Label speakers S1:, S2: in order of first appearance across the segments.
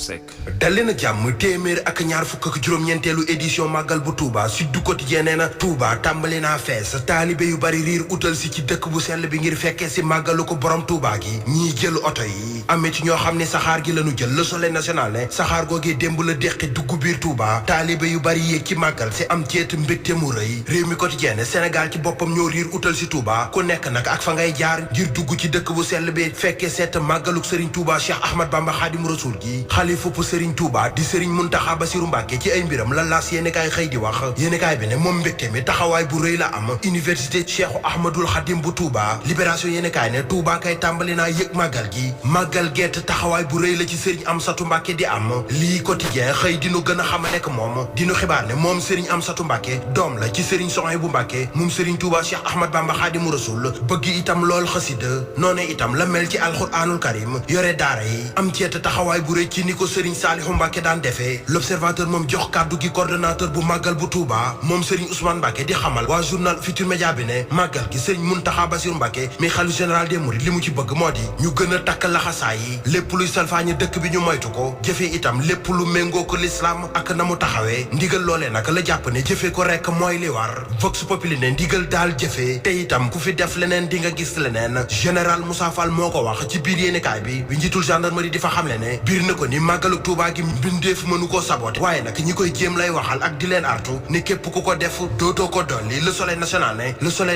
S1: Seck.
S2: dal leen a jàmm téeméer ak ñaar fukk ak juróom-ñeenteelu édition màggal bu Touba Sud du Quotidien nee na Touba tàmbali naa fees taalibe yu bari riir utal si ci dëkk bu sell bi ngir fekkee si màggalu ko borom Touba gi ñii jël oto yi amee ci ñoo xam ne saxaar gi lañu jël Le Soleil national ne saxaar googee démb la déqi dugg biir Touba taalibe yu bari yéeg ci màggal si am ceet mbégte mu rëy réew mi quotidien ne Sénégal ci boppam ñoo riir utal si Touba ku nekk nag ak fa ngay jaar ngir dugg ci dëkk bu sell bi fekkee seet màggaluk Serigne Touba Cheikh Ahmad Bamba Khadim Rasoul gi xalifa Serigne Touba di Serigne Mountakha Bassirou Mbacké ci ay mbiram la laas yéenekaay xëy di wax yéenekaay bi ne moom mbégte mi taxawaay bu rëy la am université Cheikh Ahmadoul Khadim bu Touba libération yéenekaay ne Touba kay tàmbali naa yëg màggal gi màggal gett taxawaay bu rëy la ci Serigne Amsatou Mbacké di am lii quotidien xëy dinu gën a xama nekk moom dinu xibaar ne moom Serigne Amsatou Mbacké doom la ci Serigne Souhaïbou Mbacké moom Serigne Touba Cheikh Ahmad Bamba Khadim Rasoul bëgg itam lool xasida noone itam la mel ci alxuraanul karim yore daara yi am ceet taxawaay bu rëy ci ni ko Serigne Saliou Mbacké daan defee l'observateur moom jox kàddu gi coordonnateur bu màggal bu Touba moom Serigne Ousmane Mbacké di xamal waa journal Futur Média bi ne màggal gi Serigne Mountakha Bassirou Mbacké mi xalifa général des mourides li mu ci bëgg moo di ñu gën a takk laxasaay yi lépp luy salfaañi dëkk bi ñu moytu ko jëfee itam lépp lu méngoo ko l'islam ak na mu taxawee ndigal loolee nag la jàpp ne jëfee ko rek mooy li war Vox Populi ne ndigal daal jëfee te itam ku fi def leneen di nga gis leneen général Moussa Fall moo ko wax ci biir yéenekaay bi njiitul gendarmerie di fa xamle ne biir na ko ni màggalu Touba gi mbindeef mënu ko saboté waaye nag ñi koy jéem lay waxal ak di leen artu ni képp ku ko def dootoo ko dolli Le Soleil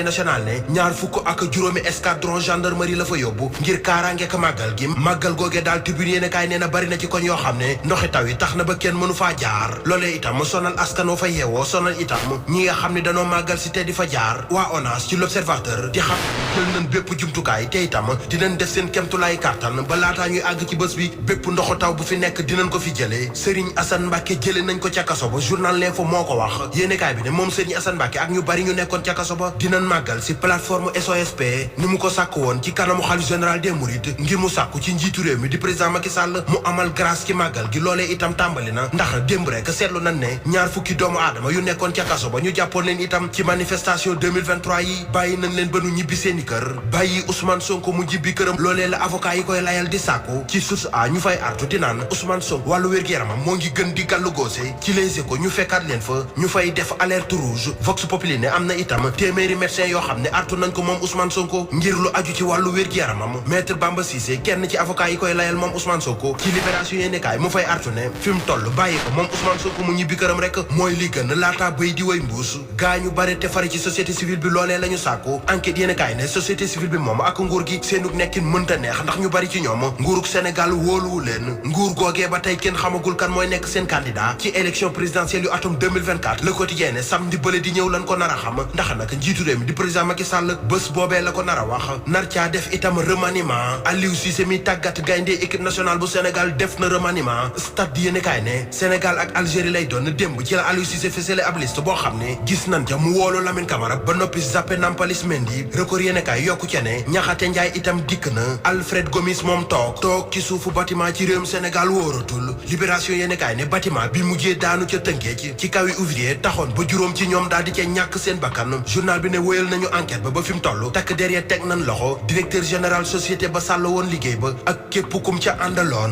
S2: national ne ñaar fukk ak juróomi escadron gendarmerie la fa yóbbu ngir kaaraangeek màggal gi màggal googee daal tribune yéenekaay nee na bari na ci koñ yoo xam ne ndoxi taw yi tax na ba kenn mënu faa jaar loolee itam sonal askanoo fa yeewoo sonal itam ñi nga xam ne danoo màggal si te di fa jaar waa ONAS ci l'observateur di xam jël nañ bépp jumtukaay te itam dinañ def seen kemtulaay kàttan ba laataa ñuy àgg ci bés bi bépp ndoxu taw bu fi nekk dinañ ko fi jëlee Serigne Assane Mbacké jëlee nañ ko ca kaso ba journal L'Info moo ko wax yéenekaay bi ne moom Serigne Assane Mbacké ak ñu bari ñu nekkoon ca kaso ba dinañ màggal si plateforme SOSP ni mu ko sàkk woon ci kanamu xalifa général des mourides ngir mu sàkku ci njiitu réew mi di président Macky Sall mu amal grâce ci màggal gi loolee itam tàmbali na ndax démb rek seetlu nañ ne ñaar fukki doomu aadama yu nekkoon ca kaso ba ñu jàppoon leen itam ci manifestation 2023 yi bàyyi nañ leen ba nu ñibbi seeni kër bàyyi Ousmane Sonko mu jibbi këram loolee la avocat yi koy layal di sàkku ci source a ñu fay artu di naan Ousmane Sonko wàllu wér-gu-yaramam moo ngi gën di gàllu góose ci Les Échos ñu fekkaat leen fa ñu fay def alerte rouge Vox Populi ne am na itam téeméeri médecin yoo xam ne artu nañ ko moom Ousmane Sonko ngir lu aju ci wàllu wér-gu-yaramam maître Bamba Cissé kenn ci avocat yi koy layal moom Ousmane Sonko ci libération yéenekaay mu fay artu ne fi mu toll bàyyi ko moom Ousmane Sonko mu ñibbi këram rek mooy li gën laata bay di way mbuus gaa ñu bare te fari ci société civile bi loolee la ñu sàkku enquête yéenekaay ne société civile bi moom ak nguur gi seenug nekkin mënta neex ndax ñu bari ci ñoom nguurug Sénégal wóoluwu leen nguur googee ba tey kenn xamagul kan mooy nekk seen candidat ci élection présidentielle yu atum 2024 Le Quotidien ne samedi bële di ñëw lan ko nar a xam ndax nag njiitu réew mi di président Macky Sall bés boobee la ko nar a wax nar caa def itam remaniement Aliou Cissé mi tàggat gaynde équipe nationale bu Sénégal def na remaniement stade di yéenekaay ne Sénégal ak Algérie lay doon démb ci la Aliou Cissé fësale ab liste boo xam ne gis nañ ca mu woolu Lamine Camara ba noppi zappé Nampalys Mendy Record yéenekaay yokku ca ne Niakhaté Ndiaye itam dikk na Alfred Gomis moom toog ci suufu bâtiment ci réewum Sénégal wóoratul Libération yéenekaay ne bâtiment bi mujjee daanu ca Tëngéej ci kawi ouvrier taxoon ba juróom ci ñoom daal di ca ñàkk seen bakkan journal bi ne wéyal nañu enquête ba fi mu toll takk derrière teg nañ loxo directeur général société ba sàll woon liggéey ba ak képp kum ca àndaloon